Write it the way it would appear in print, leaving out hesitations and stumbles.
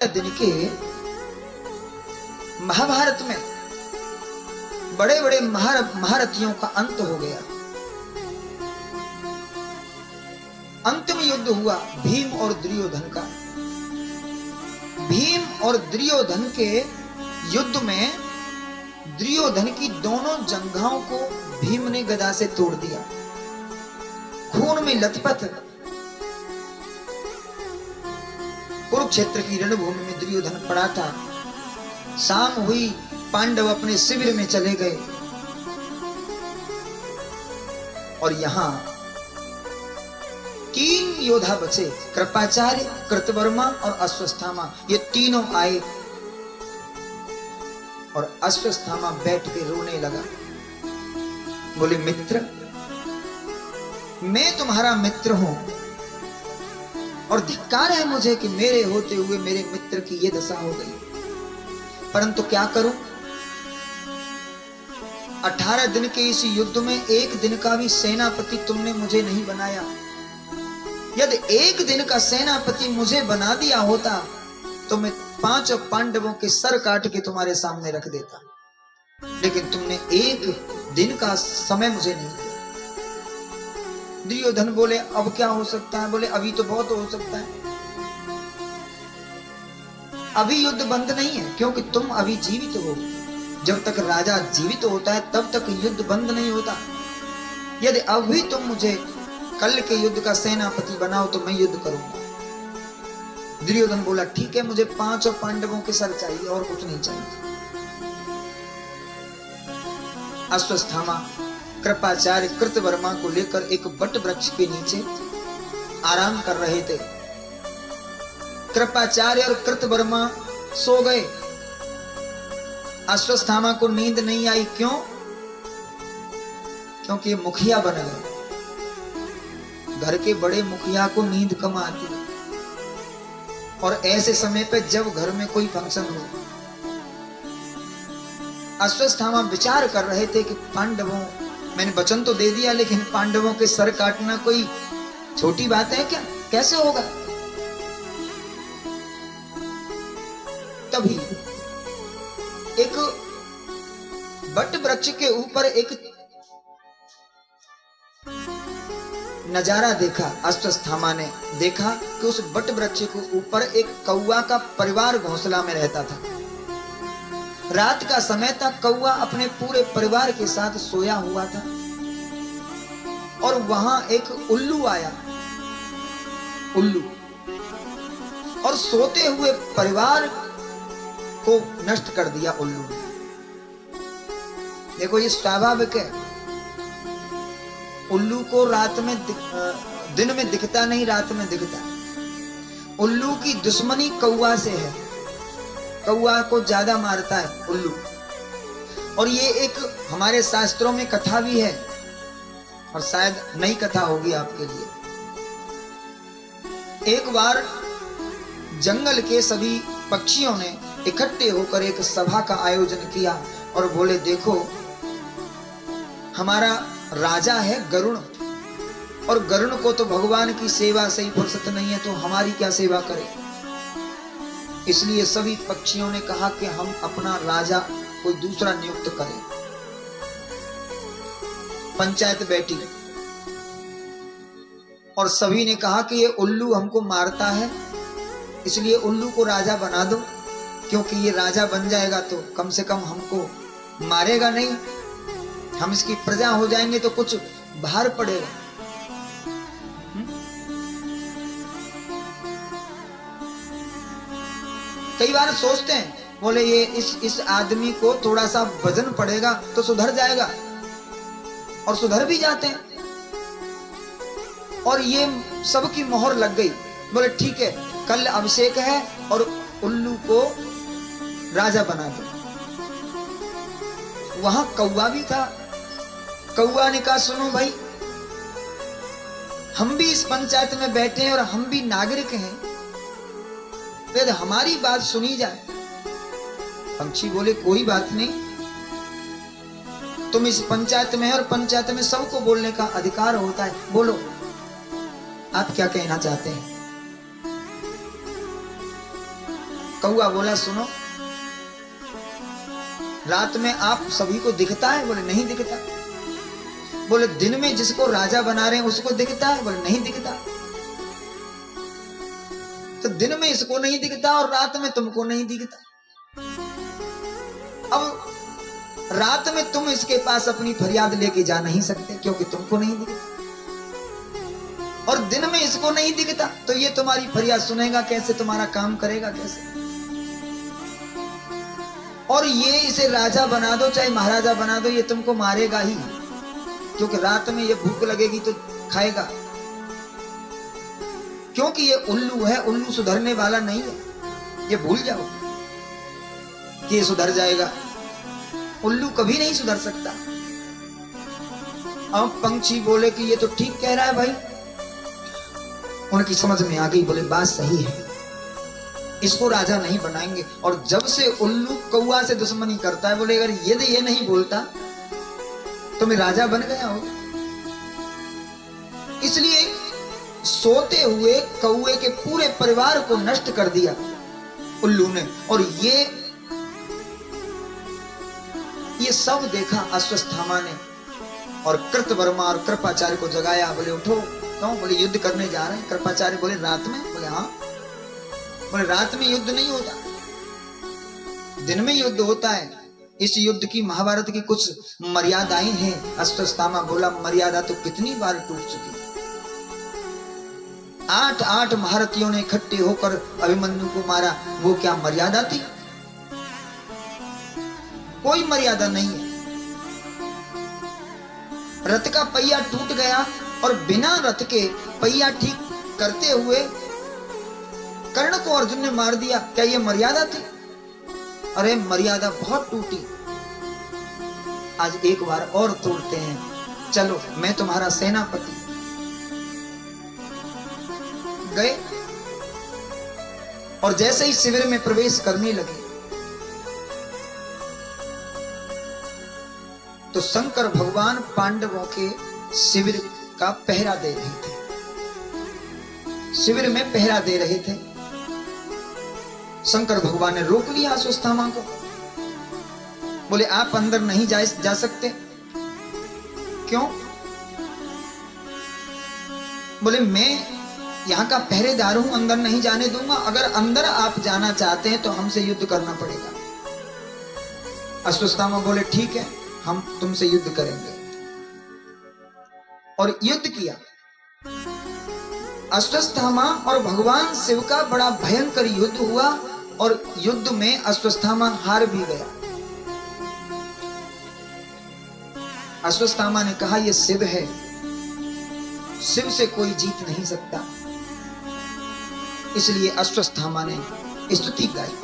दिन के महाभारत में बड़े बड़े महारथियों का अंत हो गया। अंतिम युद्ध हुआ भीम और दुर्योधन का। भीम और दुर्योधन के युद्ध में दुर्योधन की दोनों जंघाओं को भीम ने गदा से तोड़ दिया। खून में लथपथ कुरुक्षेत्र की रणभूमि में दुर्योधन पड़ा था। शाम हुई, पांडव अपने शिविर में चले गए और यहां 3 योद्धा बचे, कृपाचार्य, कृतवर्मा और अश्वत्थामा। ये तीनों आए और अश्वत्थामा बैठ के रोने लगा। बोले, मित्र, मैं तुम्हारा मित्र हूं और धिक्कार है मुझे कि मेरे होते हुए मेरे मित्र की ये दशा हो गई, परंतु क्या करूं? 18 दिन के इस युद्ध में एक दिन का भी सेनापति तुमने मुझे नहीं बनाया। यदि एक दिन का सेनापति मुझे बना दिया होता तो मैं 5 पांडवों के सर काट के तुम्हारे सामने रख देता, लेकिन तुमने एक दिन का समय मुझे नहीं दिया। दुर्योधन बोले, अब क्या हो सकता है? बोले, अभी तो बहुत हो सकता है। अभी युद्ध बंद नहीं है, क्योंकि तुम अभी जीवित हो। जब तक राजा जीवित होता है तब तक युद्ध बंद नहीं होता। यदि अभी तुम मुझे कल के युद्ध का सेनापति बनाओ तो मैं युद्ध करूंगा। दुर्योधन बोला, ठीक है, मुझे 5 पांडवों के सर चाहिए और कुछ नहीं चाहिए। अश्वत्थामा, कृपाचार्य, कृतवर्मा को लेकर एक बट वृक्ष के नीचे आराम कर रहे थे। कृपाचार्य और कृतवर्मा सो गए। अश्वत्थामा को नींद नहीं आई। क्यों? क्योंकि मुखिया बन गए। घर के बड़े मुखिया को नींद कम आती है, और ऐसे समय पे जब घर में कोई फंक्शन हो। अश्वत्थामा विचार कर रहे थे कि पांडवों, मैंने वचन तो दे दिया, लेकिन पांडवों के सर काटना कोई छोटी बात है क्या? कैसे होगा? तभी एक बट वृक्ष के ऊपर एक नजारा देखा। अश्वत्थामा ने देखा कि उस बट वृक्ष के ऊपर एक कौवा का परिवार घोंसला में रहता था। रात का समय था, कौवा अपने पूरे परिवार के साथ सोया हुआ था और वहां एक उल्लू आया। उल्लू और सोते हुए परिवार को नष्ट कर दिया उल्लू ने। देखो, ये स्वाभाविक है। उल्लू को रात में दिन में दिखता नहीं, रात में दिखता। उल्लू की दुश्मनी कौवा से है। कौवा को ज्यादा मारता है उल्लू। और ये एक हमारे शास्त्रों में कथा भी है, और शायद नई कथा होगी आपके लिए। एक बार जंगल के सभी पक्षियों ने इकट्ठे होकर एक सभा का आयोजन किया और बोले, देखो, हमारा राजा है गरुड़, और गरुड़ को तो भगवान की सेवा से ही फुर्सत नहीं है, तो हमारी क्या सेवा करे? इसलिए सभी पक्षियों ने कहा कि हम अपना राजा कोई दूसरा नियुक्त करें। पंचायत बैठी और सभी ने कहा कि ये उल्लू हमको मारता है, इसलिए उल्लू को राजा बना दो, क्योंकि ये राजा बन जाएगा तो कम से कम हमको मारेगा नहीं, हम इसकी प्रजा हो जाएंगे तो कुछ भार पड़ेगा। कई बार सोचते हैं, बोले ये इस आदमी को थोड़ा सा वजन पड़ेगा तो सुधर जाएगा, और सुधर भी जाते हैं। और ये सबकी मोहर लग गई। बोले, ठीक है, कल अभिषेक है और उल्लू को राजा बना दो। वहां कौवा भी था। कौवा ने कहा, सुनो भाई, हम भी इस पंचायत में बैठे हैं और हम भी नागरिक हैं, यदि हमारी बात सुनी जाए। पंछी बोले, कोई बात नहीं, तुम इस पंचायत में है और पंचायत में सबको बोलने का अधिकार होता है, बोलो आप क्या कहना चाहते हैं। कौआ बोला सुनो, रात में आप सभी को दिखता है? बोले नहीं दिखता। बोले दिन में जिसको राजा बना रहे हैं उसको दिखता है? बोले नहीं दिखता। तो दिन में इसको नहीं दिखता और रात में तुमको नहीं दिखता। अब रात में तुम इसके पास अपनी फरियाद लेके जा नहीं सकते क्योंकि तुमको नहीं दिखता, और दिन में इसको नहीं दिखता, तो ये तुम्हारी फरियाद सुनेगा कैसे, तुम्हारा काम करेगा कैसे? और ये इसे राजा बना दो चाहे महाराजा बना दो, ये तुमको मारेगा ही, क्योंकि रात में ये भूख लगेगी तो खाएगा, क्योंकि ये उल्लू है। उल्लू सुधरने वाला नहीं है, ये भूल जाओ कि ये सुधर जाएगा। उल्लू कभी नहीं सुधर सकता। अब पंछी बोले कि ये तो ठीक कह रहा है भाई, उनकी समझ में आ गई, बोले बात सही है, इसको राजा नहीं बनाएंगे। और जब से उल्लू कौआ से दुश्मनी करता है, बोले अगर ये नहीं बोलता तो मैं राजा बन गया हो। इसलिए सोते हुए कौए के पूरे परिवार को नष्ट कर दिया उल्लू ने। और ये सब देखा अश्वत्थामा ने, और कृतवर्मा और कृपाचार्य को जगाया। बोले उठो, क्यों? बोले युद्ध करने जा रहे हैं। कृपाचार्य बोले रात में? बोले हाँ। बोले रात में युद्ध नहीं होता, दिन में युद्ध होता है। इस युद्ध की महाभारत की कुछ मर्यादाएं हैं। अश्वत्थामा बोला मर्यादा तो कितनी बार टूट चुकी। 8 महारथियों ने इकट्ठे होकर अभिमन्यु को मारा, वो क्या मर्यादा थी? कोई मर्यादा नहीं है। रथ का पहिया टूट गया और बिना रथ के पहिया ठीक करते हुए कर्ण को अर्जुन ने मार दिया, क्या ये मर्यादा थी? अरे मर्यादा बहुत टूटी। आज एक बार और तोड़ते हैं, चलो मैं तुम्हारा सेनापति। गए और जैसे ही शिविर में प्रवेश करने लगे तो शंकर भगवान पांडवों के शिविर का पहरा दे रहे थे। शिविर में पहरा दे रहे थे। शंकर भगवान ने रोक लिया अश्वत्थामा को। बोले आप अंदर नहीं जा सकते। क्यों? बोले मैं यहां का पहरेदार हूं, अंदर नहीं जाने दूंगा। अगर अंदर आप जाना चाहते हैं तो हमसे युद्ध करना पड़ेगा। अश्वत्थामा बोले ठीक है, हम तुमसे युद्ध करेंगे। और युद्ध किया। अश्वत्थामा और भगवान शिव का बड़ा भयंकर युद्ध हुआ, और युद्ध में अश्वत्थामा हार भी गया। अश्वत्थामा ने कहा यह शिव है, शिव से कोई जीत नहीं सकता। इसलिए अश्वत्थामा ने स्तुति गाई।